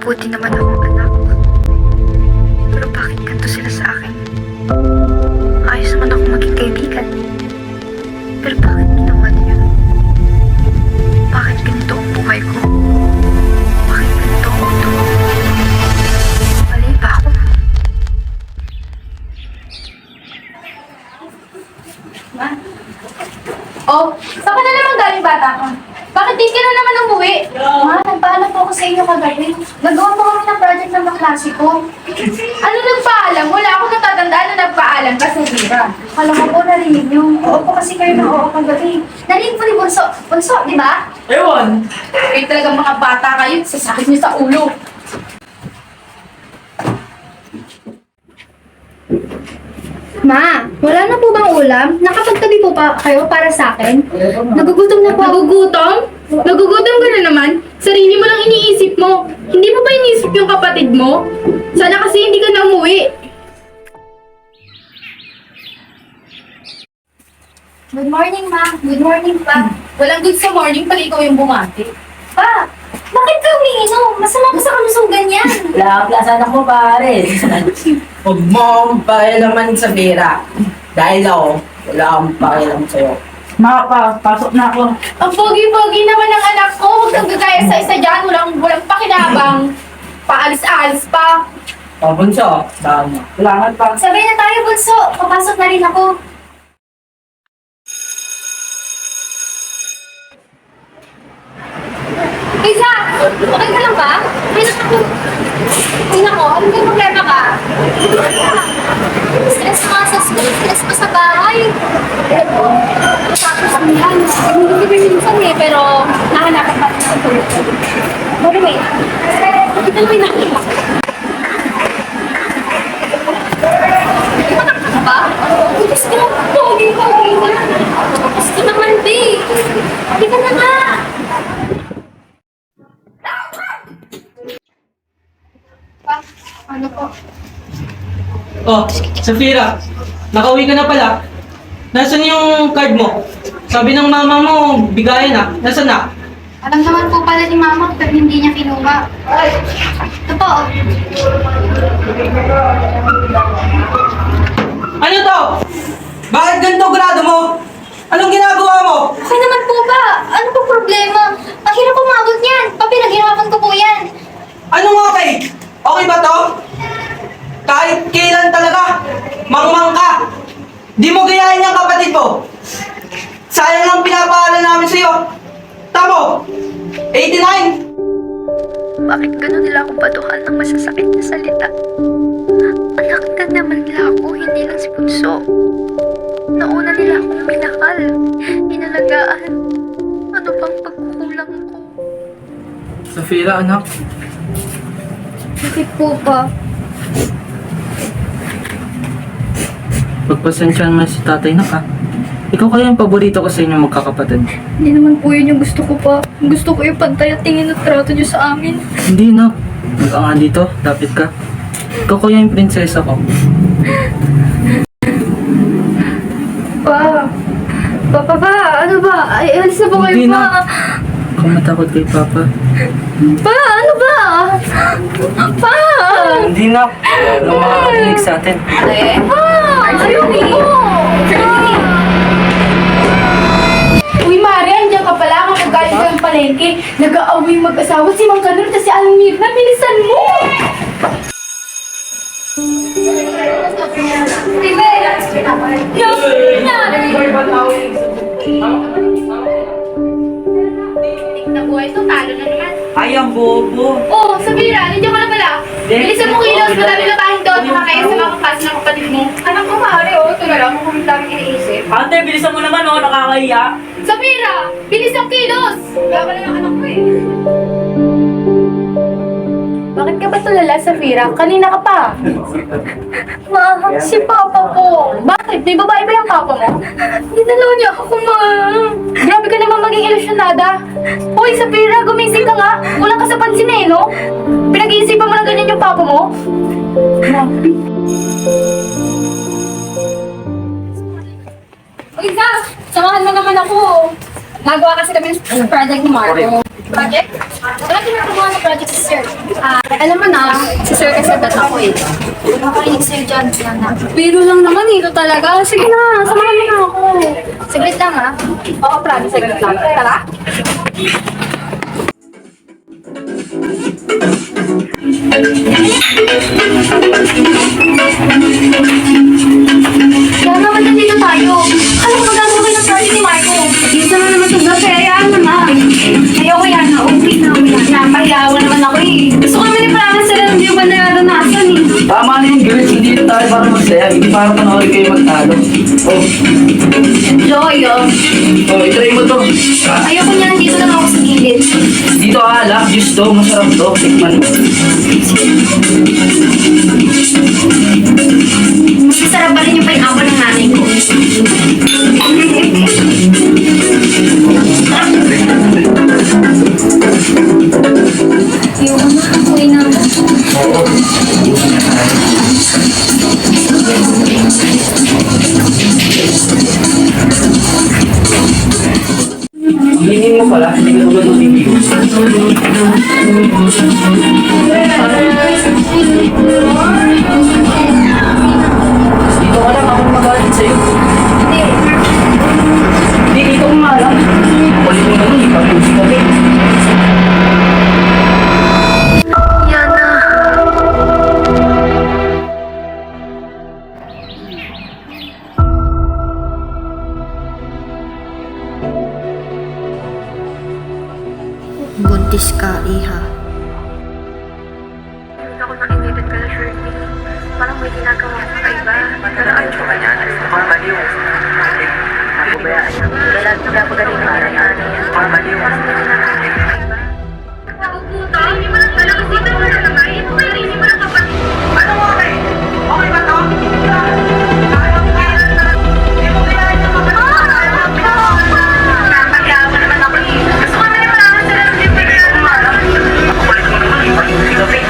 mabuti naman akong anak. Pero bakit ganito sila sa akin? Ayos naman ako maging kaibigan. Pero bakit ginawa niya? Bakit ganito ang buhay ko? Bakit ganito ang mundo ko? Mali ba ako? Ma? Oh, saan ka na naman galing, bata ka? Bakit di ka na naman umuwi? Ma, nagpaalam po ako sa inyo kagabi. Nagawa po kami ng project ng kaklase ko. Ano nagpaalam? Wala ako natatandaan na nagpaalam kasi Vera. Kala ko po narinig niyo. Oo po kasi kayo ng oo kagabi. Narinig po ni Bunso. Bunso, di ba? Ewan! Kayo talagang mga bata kayo. Sasakit niyo sa ulo. Ma, wala na po bang ulam? Nakapagtabi po pa kayo para sa akin? Nagugutom na po. Nagugutom? Nagugutom ka na naman? Sarili mo lang iniisip mo. Hindi mo ba iniisip yung kapatid mo? Sana kasi hindi ka na umuwi. Good morning, Ma. Good morning, Pa. Walang good sa morning pag ikaw yung bumati. Pa, bakit ka umiinom? Masama ko sa kalusugan yan. Plasan ako pare. Huwag mo akong pakialaman sa Vera. Dahil ako, wala akong pakialam sa'yo. Pasok na ako. Ang pogi-pogi naman ng anak ko. Huwag kang gagaya sa isa dyan. Walang pakinabang. Paalis-alis pa. Bunso, tama. Salamat pa. Sabay na tayo, Bunso. Papasok na rin ako. Lisa! Okay ka lang ba? Ay nako, ano yung problema ka? Stress ka sa school, stress ka sa bahay. Tapos ano yan, hindi ko minsan eh, pero nahanapan pa rin ang tulog ko. By the way, kita mo yung nakita. Matakot ka ba? Gusto ko lang, pogi-pogi na. Gusto naman, babe. Hindi ka na nga. Ano po? Oh, Safira, nakauwi ka na pala. Nasaan yung card mo? Sabi ng mama mo, bigayan na. Nasaan na? Alam naman po pala ni Mama, pero hindi niya kinuha. Ito po. Ano to? Bakit ganito grado mo? Anong ginagawa mo? Okay naman po ba? Ano po problema? Ang hirap umabot niyan. Pinaghirapan ko po yan. Anong okay? Okay ba to? Kahit kailan talaga, mangmang ka. Di mo gayahin yung kapatid mo. Sayang lang pinapaaral namin sa'yo. Tamo, 89. Bakit gano'n nila ako batuhan ng masasakit na salita? Anak na naman nila ako, hindi lang si Bunso. Nauna nila akong minahal, inalagaan. Ano bang pagkukulang ko? Safira, anak. Bakit po ba? Pagpasensyahan mo si tatay na ka. Ikaw kaya yung paborito ko sa inyo magkakapatid. Hindi naman po yun yung gusto ko pa. Gusto ko yung pantay at tingin at trato niyo sa amin. Hindi na. Huwag ka nga dito. Lapit ka. Ikaw kaya yung prinsesa ko. Pa! Pa! Ano ba? Ay, alis na po kayo, Hindi Pa! na. Kung matakot kay Papa. Pa! Ano ba? Pa! Hindi na. Walang makakarinig sa atin. Pa! Ayoko! Uy, Mari, andiyan ka pala. Magagaling ko yung palengke. Nag-aaway mag-asawa si Mang Kanor at si Almir na bilisan mo! Tignan mo, ito talo na naman. Ay, ang bobo. Oh, Sabira, nandiyan ka na pala. Bilisan mo kilos, madami na tayong doon. Makakaya sa mga kaklase ng kapatid mo. Anak ko, Mari, oh. Ito na lang kung daming iniisip. Ate, bilisan mo naman oh, nakakahiya. Samira! Bilis ang kilos! Kaya pala yung anak ko eh. Bakit ka ba tulala, Safira? Kanina ka pa. Ma, si Papa ko. Bakit? May babae ba yung Papa mo? Ginalaw niya ako, Ma. Grabe ka naman maging ilusyonada. Hoy, Safira, gumising ka nga. Kulang ka sa pansin eh, no? Pinag-iisipan mo na ganyan yung Papa mo? Grabe. Lisa, samahan mo naman ako. Nagawa kasi kami ng project ni Marco. Project? Wala ginagawa ng project si Sir. Alam mo na, si Sir kasi ako eh. Nakakainig sa'yo dyan, Diana. Biro lang naman, ito talaga. Sige na, samahan mo na ako. Saglit lang ha. Oo, promise, saglit lang. Tara. Kaya naman nandito tayo. Alam mo, magagawa kayo ng project ni Marco. Dito na naman ito, Grace. Hayaan naman. Ayoko yan na. Okay na, wala na. Pahiyawan naman ako eh. Gusto kami ni Promise sila hindi ko ba naranasan eh. Tama na yung girls, hindi tayo para magsaya. Hindi para panoorin kayo magtalo. Oh, Joy, oh. oh, itry mo to. Ayoko niyan, dito lang ako sa gilid. Dito alak, juice to, masarap to. Tikman mo. Masarap pa rin yung pineapple ng nanay ko. Ayoko na, okay na. Hingin mo pala, hindi ka tulad ng bibig. Dito ka lang, ako magalit sa'yo. Hindi. Hindi, dito ko nga lang. Kulit mo naman, ipag-usi ka rin. Yana. Buntis ka, Iha. Hindi ako nainitin ka na, Shirley. Parang may ginagawa ko kaiba. Pero ayun ko kanya, mga baliw. Ako ba yan? Kailangan ko dapat galing na araw-araw. Mga baliw. Parang may ginagawa ko kaiba. Nakuputo, hindi mo lang talaga dito mo na naman. Hindi mo lang kapatid. Ano mo, okay? Okay ba to? Ayaw ka. Hindi mo kailangan sa kapatid. Nakakagawa naman ako eh. Gusto kami ni Parang sila ng hindi pwede na umarap. Ako kulit mo naman, ipag-usi ka rin.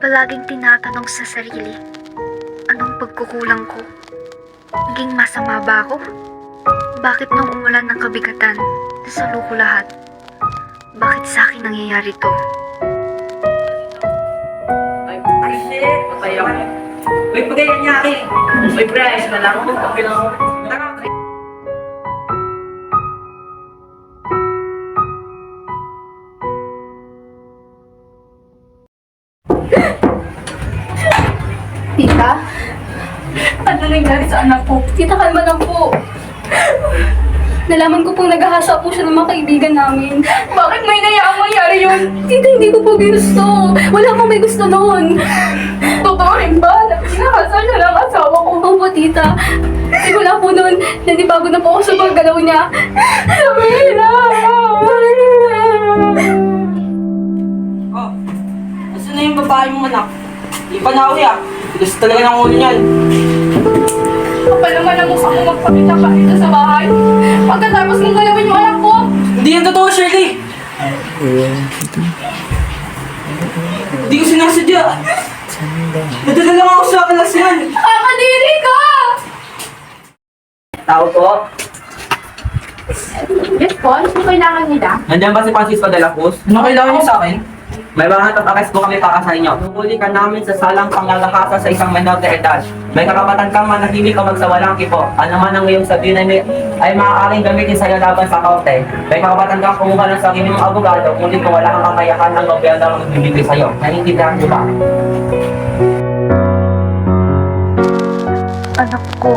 Palaging tinatanong sa sarili, anong pagkukulang ko? Naging masama ba ako? Bakit nung umulan ng kabigatan, nasalo ko lahat? Bakit sa akin nangyayari to? Ay, shit! Patay ako. Uy, pagay nangyari. Uy, Bryce, nalaro mo. Okay lang ako. Tita? Ano nangyari sa anak ko? Tita, kalma lang po. Nalaman ko pong naghahasa po siya ng mga kaibigan namin. Bakit may nayaang mangyari yun? Tita, hindi ko po ginusto. Wala akong may gusto noon. Totoo rin ba? Nakahasa siya ng asawa ko. Opo, tita. Simula po noon, nanibago na po ako sa paggalaw niya. Samira! Oh, asan na yung babae mong anak? Di pa nauwi ah. Gusto talaga ng ulo niyan. Kapal naman ang mukha mo magpakita pa dito sa bahay. Pagkatapos mong galawin yung anak ko. Hindi yan totoo, Shirley. Hindi ko sinasadya. Nadala lang ako sa kalasyan. Kakadiri ka! Tao to. Yes po, ano po kailangan nila? Nandiyan ba si Francisco de la Cruz? Ano kailangan niyo sa akin? May mga tatakes po kami para sa inyo. Tuhuli ka namin sa salang panglalakasa sa isang menor na edad. May karapatan kang manahimik o magsawalang kipo. Ano man ang iyong sabihin ay maaaring gamitin sa iyo laban sa korte. May karapatan kang kumuha ng sarili mong abogado, ngunit kung wala kang kakayahan ng gobyerno ang magbibigay sa iyo. Naiintindihan niyo ba? Anak ko,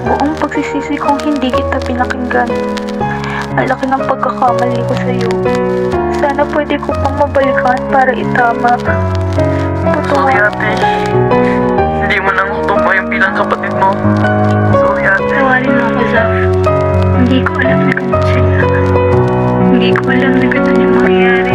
buong pagsisisi kong hindi kita pinakinggan. Ang laki ng pagkakamali ko sa iyo. Sana pwede ko pang mabalikan para itama. Totoo. Sorry ate, hindi mo nang tumpa yung bilang kapatid mo. Sorry ate. Tawarin mo ako, Zaf. Hindi ko alam na ganun sila. Hindi ko alam na ganun yung mangyayari.